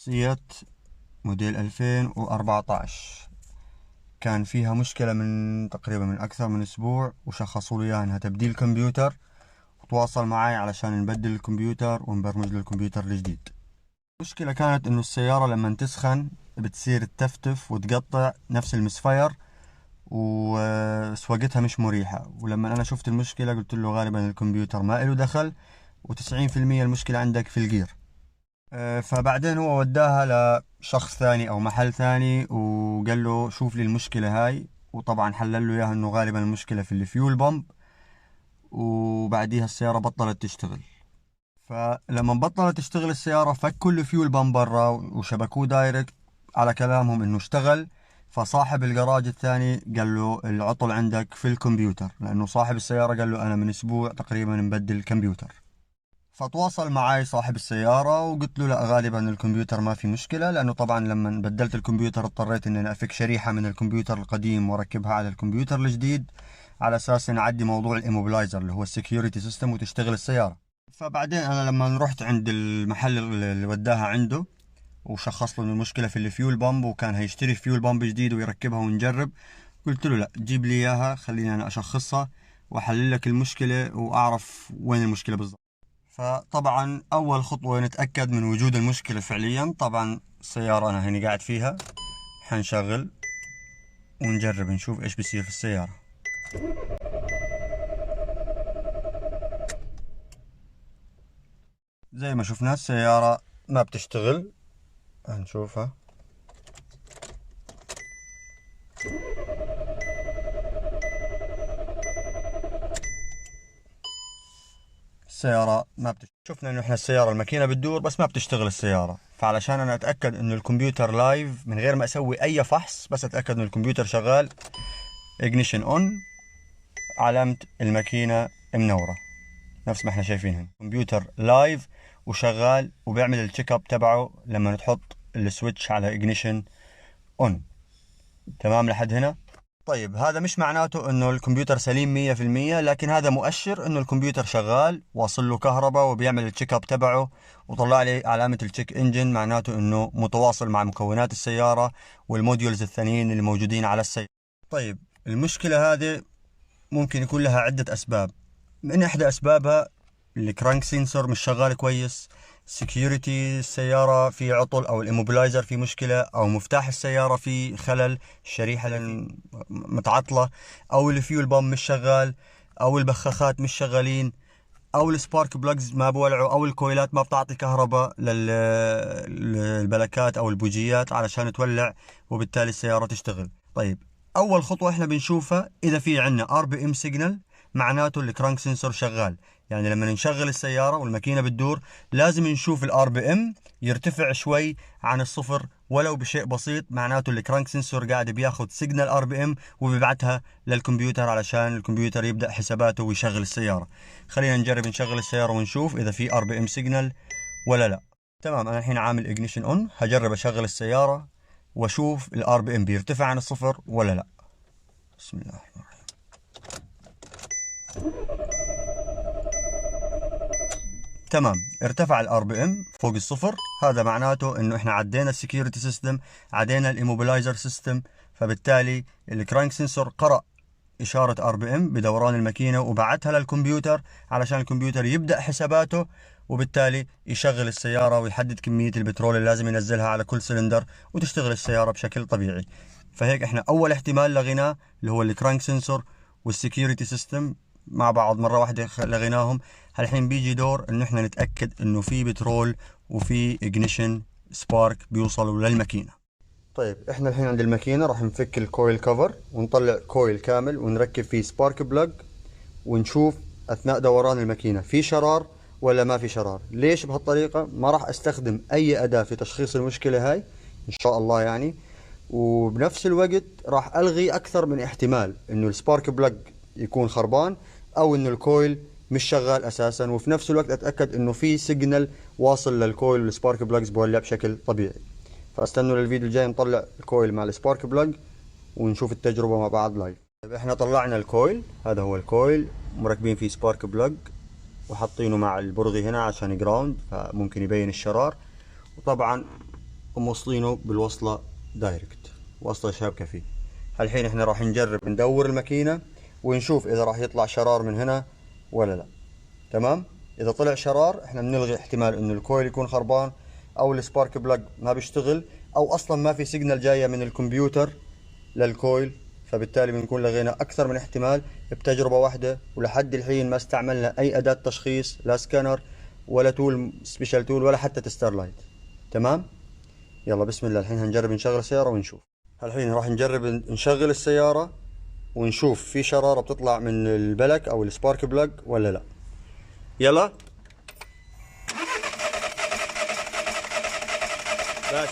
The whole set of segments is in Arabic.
سيات موديل 2014 كان فيها مشكلة من تقريبا من أكثر من أسبوع، وشخصوا لي إياها إنها تبديل كمبيوتر، وتواصل معي علشان نبدل الكمبيوتر ونبرمج له الكمبيوتر الجديد. المشكلة كانت إنه السيارة لما تسخن بتصير تتفتف وتقطع نفس المسفاير، وسواقتها مش مريحة. ولما أنا شفت المشكلة قلت له غالبا الكمبيوتر ما إله دخل، و90% المشكلة عندك في الجير. فبعدين هو وداها لشخص ثاني او محل ثاني وقال له شوف لي المشكلة هاي، وطبعا حلل له اياها انه غالبا المشكلة في الفيول بامب. وبعديها السيارة بطلت تشتغل. فلما بطلت تشتغل السيارة فكوا الفيول بامب برا وشبكوه دايركت على كلامهم انه اشتغل. فصاحب الجراج الثاني قال له العطل عندك في الكمبيوتر، لانه صاحب السيارة قال له انا من اسبوع تقريبا مبدل الكمبيوتر. فتواصل معي صاحب السيارة وقلت له لا، غالبا الكمبيوتر ما في مشكلة، لأنه طبعا لما بدلت الكمبيوتر اضطريت إني أنا أفك شريحة من الكمبيوتر القديم وأركبها على الكمبيوتر الجديد، على أساس نعدي موضوع الإيموبلايزر اللي هو السكيورتي سيستم وتشتغل السيارة. فبعدين أنا لما رحت عند المحل اللي وداها عنده وشخص له إن المشكلة في الفيول بامب، وكان هيشتري فيول بامب جديد ويركبها ونجرب، قلت له لا، جيب لي إياها خليني أنا أشخصها وأحلل لك المشكلة وأعرف وين المشكلة بالضبط. فطبعا أول خطوة نتأكد من وجود المشكلة فعليا. طبعا السيارة أنا هنا قاعد فيها، حنشغل ونجرب نشوف إيش بيصير في السيارة. زي ما شفنا السيارة ما بتشتغل، هنشوفها. السيارة ما بتشتغل. شفنا إنه إحنا السيارة الماكينة بتدور بس ما بتشتغل السيارة. فعلشان أنا أتأكد إنه الكمبيوتر لايف من غير ما أسوي أي فحص، بس أتأكد إنه الكمبيوتر شغال، ignition on، علامة الماكينة منورة نفس ما احنا شايفينها. كمبيوتر لايف وشغال وبيعمل التشيك اب تبعه لما تحط السويتش على اجنيشن اون. تمام لحد هنا؟ طيب هذا مش معناته انه الكمبيوتر سليم 100%، لكن هذا مؤشر انه الكمبيوتر شغال، واصل له كهرباء وبيعمل التشيك اب تبعه، وطلع لي علامة التشيك انجن، معناته انه متواصل مع مكونات السيارة والموديولز الثانيين اللي موجودين على السيارة. طيب المشكلة هذه ممكن يكون لها عدة اسباب. من احدى اسبابها الكرانك سنسور مش شغال كويس، سكيورتي السيارة في عطل، او الاموبلايزر في مشكلة، او مفتاح السيارة في خلل، الشريحة متعطلة، او الفيول بامب مش شغال، او البخاخات مش شغالين، او السبارك بلجز ما بولعوا، او الكويلات ما بتعطي كهرباء للبلكات او البوجيات علشان تولع وبالتالي السيارة تشتغل. طيب اول خطوة احنا بنشوفها اذا في عندنا ار بي ام سيجنال، معناته الكرانك سنسور شغال. يعني لما نشغل السيارة والماكينة بتدور لازم نشوف الار بي ام يرتفع شوي عن الصفر ولو بشيء بسيط، معناته الكرانك سنسور قاعد بياخذ سيجنال ار بي ام وبيبعتها للكمبيوتر علشان الكمبيوتر يبدأ حساباته ويشغل السيارة. خلينا نجرب نشغل السيارة ونشوف إذا في ار بي ام سيجنال ولا لا. تمام، أنا الحين عامل اجنيشن اون، هجرب أشغل السيارة وأشوف الار بي ام بيرتفع عن الصفر ولا لا. بسم الله الرحمن الرحيم. تمام، ارتفع الار بي ام فوق الصفر، هذا معناته انه احنا عدينا السكيورتي سيستم، عدينا الاموبلايزر سيستم، فبالتالي الكرانك سنسور قرأ إشارة ار بي ام بدوران الماكينة وبعتها للكمبيوتر علشان الكمبيوتر يبدأ حساباته، وبالتالي يشغل السيارة ويحدد كمية البترول اللي لازم ينزلها على كل سلندر وتشتغل السيارة بشكل طبيعي. فهيك احنا أول احتمال لغيناه اللي هو الكرانك سنسور والسكيورتي سيستم مع بعض مرة واحدة لغيناهم. الحين بيجي دور انه احنا نتأكد انه في بترول وفي اجنيشن سبارك بيوصلوا للماكينة. طيب احنا الحين عند الماكينة راح نفك الكويل كفر ونطلع كويل كامل ونركب فيه سبارك بلاج، ونشوف اثناء دوران الماكينة في شرار ولا ما في شرار. ليش بهالطريقة؟ ما راح استخدم اي اداة في تشخيص المشكلة هاي ان شاء الله يعني، وبنفس الوقت راح الغي اكثر من احتمال انه السبارك بلاج يكون خربان او انه الكويل مش شغال اساسا، وفي نفس الوقت اتاكد انه في سيجنال واصل للكويل والسبارك بلاجز بولع بشكل طبيعي. فاستنوا للفيديو الجاي نطلع الكويل مع السبارك بلاج ونشوف التجربة مع بعض لايف. طيب احنا طلعنا الكويل، هذا هو الكويل مركبين فيه سبارك بلاج وحاطينه مع البرغي هنا عشان جراوند فممكن يبين الشرار. وطبعا وموصلينه بالوصلة دايركت، وصلة شابكة فيه. الحين احنا راح نجرب ندور الماكينة ونشوف اذا راح يطلع شرار من هنا ولا لا. تمام. اذا طلع شرار احنا بنلغي احتمال انه الكويل يكون خربان، او السبارك بلاج ما بيشتغل، او اصلا ما في سيجنال جاية من الكمبيوتر للكويل، فبالتالي بنكون لغينا اكثر من احتمال بتجربة واحدة. ولحد الحين ما استعملنا اي اداة تشخيص، لا سكانر ولا تول سبيشال تول ولا حتى تستر لايت. تمام. يلا بسم الله، الحين هنجرب نشغل السيارة ونشوف. الحين راح نجرب نشغل السيارة ونشوف في شرارة بتطلع من البلك او السبارك بلاج ولا لا. يلا بس.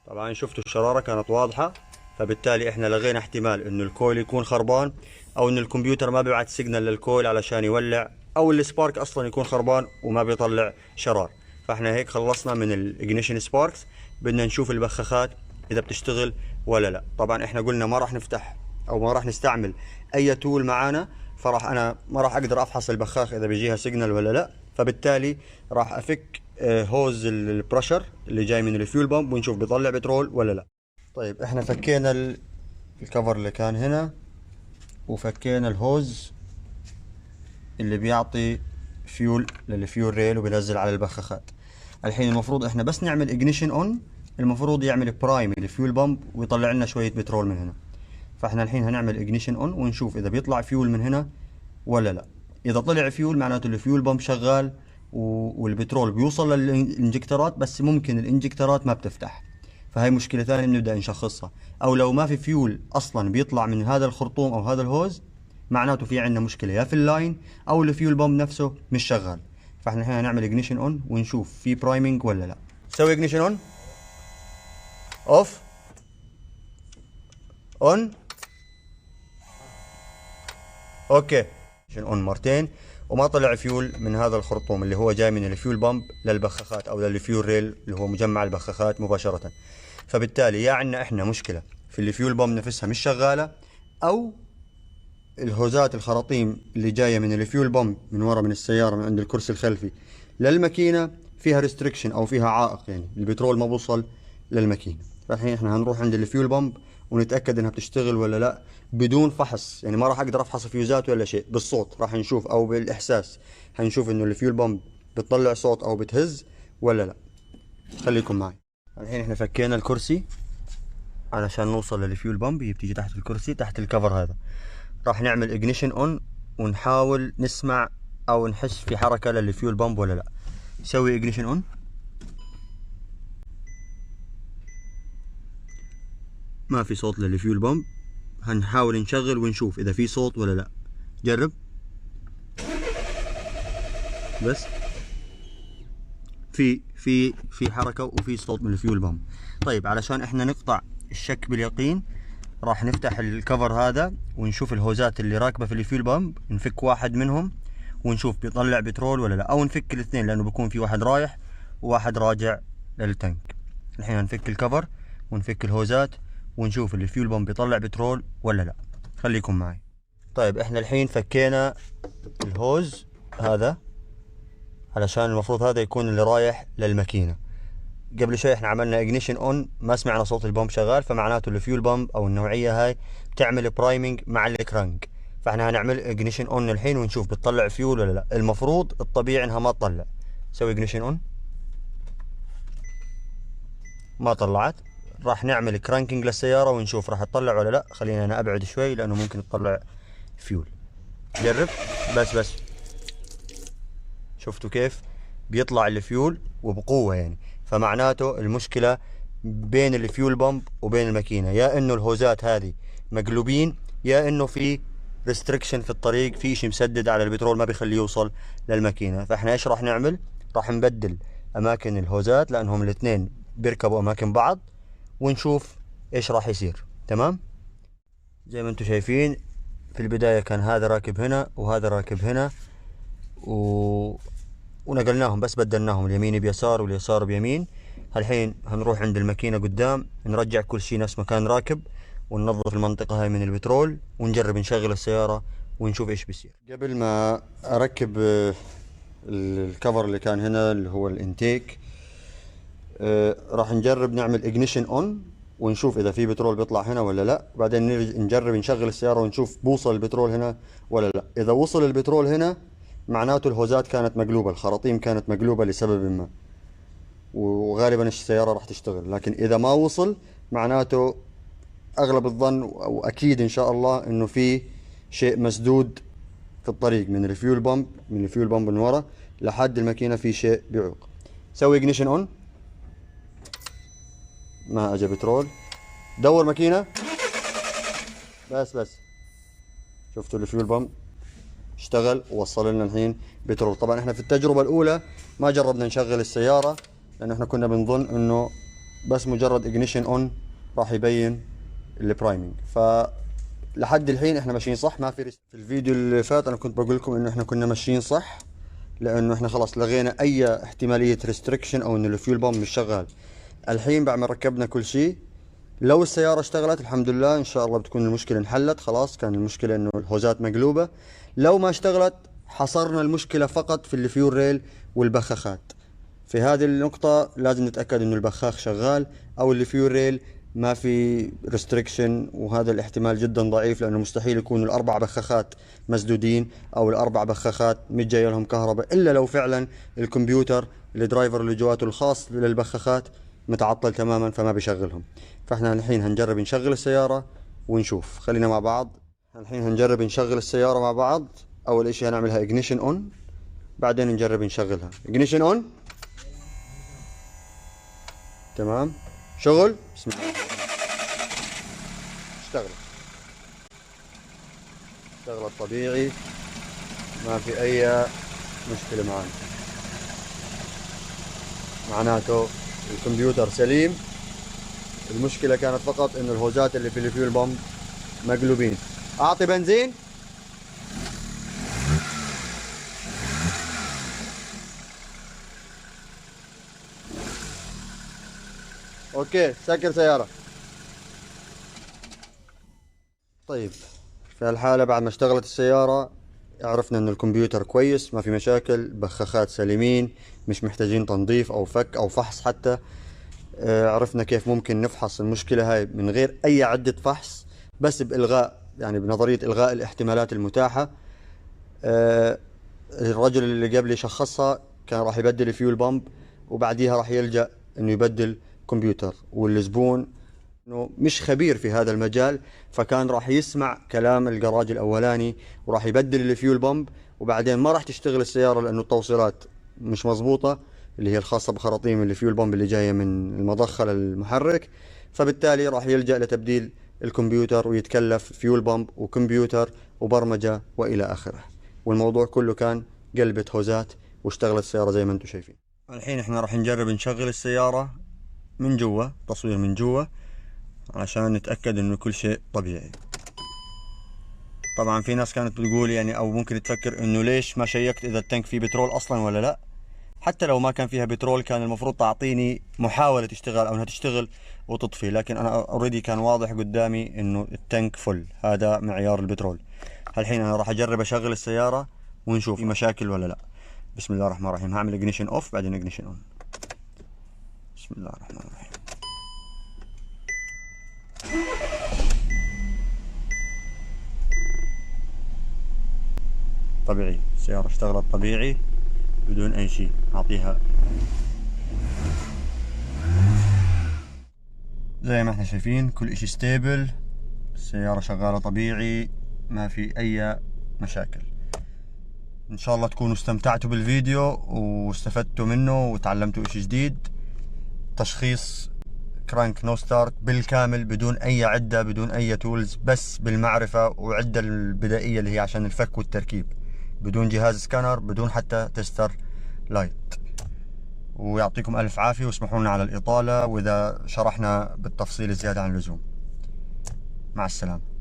طبعا شفتوا الشرارة كانت واضحة، فبالتالي احنا لغينا احتمال انه الكويل يكون خربان، او ان الكمبيوتر ما بيبعت سيجنال للكويل علشان يولع، او السبارك اصلا يكون خربان وما بيطلع شرار. فاحنا هيك خلصنا من الاجنيشن سباركس. بدنا نشوف البخاخات اذا بتشتغل ولا لا. طبعا احنا قلنا ما راح نفتح او ما راح نستعمل اي تول معانا، انا ما راح اقدر افحص البخاخ اذا بيجيها سيجنال ولا لا. فبالتالي راح افك هوز البرشر اللي جاي من الفيول بامب ونشوف بيطلع بترول ولا لا. طيب احنا فكينا الكفر اللي كان هنا، وفكينا الهوز اللي بيعطي فيول للفيول ريل وبينزل على البخاخات. الحين المفروض احنا بس نعمل اجنيشن اون، المفروض يعمل برايم الفيول بامب ويطلع لنا شوية بترول من هنا. فاحنا الحين هنعمل اجنيشن اون ونشوف اذا بيطلع فيول من هنا ولا لا. اذا طلع فيول معناته الفيول بامب شغال والبترول بيوصل للانجكترات، بس ممكن الانجكترات ما بتفتح، فهي مشكلة ثانية بنبدأ نشخصها. او لو ما في فيول اصلا بيطلع من هذا الخرطوم او هذا الهوز، معناته في عندنا مشكلة يا في اللاين او الفيول بامب نفسه مش شغال. فاحنا الحين هنعمل اجنيشن اون ونشوف في برايمنج ولا لا. سوي اجنيشن اون، اوف، اون، اوكي. اون مرتين وما طلع فيول من هذا الخرطوم اللي هو جاي من الفيول بامب للبخاخات او للفيول ريل اللي هو مجمع البخاخات مباشرة. فبالتالي يا عندنا احنا مشكلة في الفيول بامب نفسها مش شغالة، او الهوزات الخراطيم اللي جاية من الفيول بامب من ورا من السيارة من عند الكرسي الخلفي للماكينة فيها ريستريكشن او فيها عائق، يعني البترول ما بوصل للماكينة. فالحين احنا هنروح عند الفيول بامب ونتأكد انها بتشتغل ولا لا بدون فحص. يعني ما راح اقدر افحص فيوزات ولا شيء، بالصوت راح نشوف او بالاحساس هنشوف انه الفيول بامب بتطلع صوت او بتهز ولا لا. خليكم معي. الحين احنا فكينا الكرسي علشان نوصل للفيول بامب، هي بتيجي تحت الكرسي تحت الكفر هذا. راح نعمل اجنيشن اون ونحاول نسمع او نحس في حركة للفيول بامب ولا لا. سوي اجنيشن اون، ما في صوت للفيول بامب. هنحاول نشغل ونشوف اذا في صوت ولا لا. جرب بس. في حركة وفي صوت من الفيول بامب. طيب علشان احنا نقطع الشك باليقين راح نفتح الكفر هذا ونشوف الهوزات اللي راكبة في الفيول بامب، نفك واحد منهم ونشوف بيطلع بترول ولا لا، او نفك الاثنين لانه بيكون في واحد رايح وواحد راجع للتانك. الحين هنفك الكفر ونفك الهوزات ونشوف الفيول بامب بيطلع بترول ولا لا. خليكم معي. طيب احنا الحين فكينا الهوز هذا علشان المفروض هذا يكون اللي رايح للماكينة. قبل شوي احنا عملنا اجنيشن اون ما سمعنا صوت البامب شغال، فمعناته الفيول بامب او النوعية هاي بتعمل برايمنج مع الكرانك. فاحنا هنعمل اجنيشن اون الحين ونشوف بتطلع فيول ولا لا. المفروض الطبيعي انها ما تطلع. سوي اجنيشن اون، ما طلعت. راح نعمل كرانكينج للسيارة ونشوف راح تطلع ولا لا. خلينا انا ابعد شوي لانه ممكن تطلع فيول. جرب بس. شفتوا كيف بيطلع الفيول وبقوة يعني. فمعناته المشكلة بين الفيول بامب وبين الماكينة، يا انه الهوزات هذه مقلوبين، يا انه في ريستريكشن في الطريق، في اشي مسدد على البترول ما بيخليه يوصل للماكينة. فاحنا ايش راح نعمل؟ راح نبدل اماكن الهوزات لانهم الاثنين بيركبوا اماكن بعض ونشوف ايش راح يصير. تمام. زي ما انتم شايفين في البداية كان هذا راكب هنا وهذا راكب هنا ونقلناهم، بس بدلناهم اليمين بيسار واليسار بيمين. الحين هنروح عند الماكينة قدام نرجع كل شيء نفس ما كان راكب وننظف المنطقة هاي من البترول ونجرب نشغل السيارة ونشوف ايش بيصير. قبل ما اركب الكفر اللي كان هنا اللي هو الانتيك، راح نجرب نعمل اجنيشن اون ونشوف اذا في بترول بيطلع هنا ولا لا. بعدين نجرب نشغل السيارة ونشوف بوصل البترول هنا ولا لا. اذا وصل البترول هنا معناته الهوزات كانت مقلوبة، الخراطيم كانت مقلوبة لسبب ما، وغالبا السيارة راح تشتغل. لكن اذا ما وصل معناته اغلب الظن واكيد ان شاء الله انه في شيء مسدود في الطريق من الفيول بامب، من ورا لحد الماكينة في شيء بيعوق. سوي اجنيشن اون، ما اجى بترول. دور ماكينة، بس شفتوا الفيول بامب اشتغل ووصل لنا الحين بترول. طبعا احنا في التجربة الاولى ما جربنا نشغل السيارة لان احنا كنا بنظن انه بس مجرد اجنيشن اون راح يبين البرايمنج. فلحد الحين احنا ماشيين صح، ما في في الفيديو اللي فات انا كنت بقول لكم انه احنا كنا ماشيين صح لانه احنا خلاص لغينا اي احتمالية ريستريكشن او انه الفيول بامب مش شغال. الحين بعد ما ركبنا كل شيء، لو السيارة اشتغلت الحمد لله ان شاء الله بتكون المشكلة انحلت خلاص. كان المشكلة انه الهوزات مقلوبة. لو ما اشتغلت حصرنا المشكلة فقط في الفيول ريل والبخاخات. في هذه النقطة لازم نتأكد انه البخاخ شغال او الفيول ريل ما في ريستريكشن، وهذا الاحتمال جدا ضعيف لانه مستحيل يكونوا الاربع بخاخات مسدودين او الاربع بخاخات مش جايه لهم كهرباء، الا لو فعلا الكمبيوتر الدرايفر اللي جواته الخاص للبخاخات متعطل تماما فما بيشغلهم. فاحنا الحين هنجرب نشغل السيارة ونشوف. خلينا مع بعض. الحين هنجرب نشغل السيارة مع بعض. اول اشي هنعملها اجنيشن اون، بعدين نجرب نشغلها. اجنيشن اون، تمام، شغل. بسم الله، اشتغلت طبيعي، ما في اي مشكلة معانا، معناته الكمبيوتر سليم. المشكلة كانت فقط انه الهوزات اللي في الفيول بامب مقلوبين. اعطي بنزين. اوكي، سكر سيارة. طيب في هالحالة بعد ما اشتغلت السيارة عرفنا ان الكمبيوتر كويس، ما في مشاكل، بخاخات سليمين مش محتاجين تنظيف او فك او فحص حتى. عرفنا كيف ممكن نفحص المشكلة هاي من غير اي عدة فحص، بس بإلغاء يعني بنظرية إلغاء الاحتمالات المتاحة. الرجل اللي قبلي شخصها كان راح يبدل الفيول بامب وبعديها راح يلجأ انه يبدل كمبيوتر، والزبون انه مش خبير في هذا المجال فكان راح يسمع كلام الجراج الاولاني وراح يبدل الفيول بامب، وبعدين ما راح تشتغل السيارة لانه التوصيلات مش مضبوطة اللي هي الخاصة بخراطيم الفيول بامب اللي جاية من المضخة للمحرك. فبالتالي راح يلجأ لتبديل الكمبيوتر ويتكلف فيول بامب وكمبيوتر وبرمجة والى اخره. والموضوع كله كان قلبة هوزات واشتغلت السيارة زي ما انتم شايفين. الحين احنا راح نجرب نشغل السيارة من جوا، تصوير من جوا عشان نتأكد انه كل شيء طبيعي. طبعا في ناس كانت بتقول يعني او ممكن تفكر انه ليش ما شيكت اذا التانك فيه بترول اصلا ولا لا. حتى لو ما كان فيها بترول كان المفروض تعطيني محاولة تشتغل او انها تشتغل وتطفي، لكن انا اوريدي كان واضح قدامي انه التانك فل، هذا معيار البترول. الحين انا راح اجرب اشغل السيارة ونشوف في مشاكل ولا لا. بسم الله الرحمن الرحيم. هعمل اجنيشن اوف بعدين اجنيشن اون. بسم الله الرحمن الرحيم. طبيعي، السيارة اشتغلت طبيعي بدون اي شيء. اعطيها زي ما احنا شايفين كل اشي ستيبل، السيارة شغالة طبيعي ما في اي مشاكل. ان شاء الله تكونوا استمتعتوا بالفيديو واستفدتوا منه وتعلمتوا اشي جديد. تشخيص كرانك نو ستارت بالكامل بدون اي عدة بدون اي تولز، بس بالمعرفة وعدة البدائية اللي هي عشان الفك والتركيب، بدون جهاز سكانر بدون حتى تستر لايت. ويعطيكم الف عافية واسمحوا لنا على الاطالة واذا شرحنا بالتفصيل زيادة عن اللزوم. مع السلامة.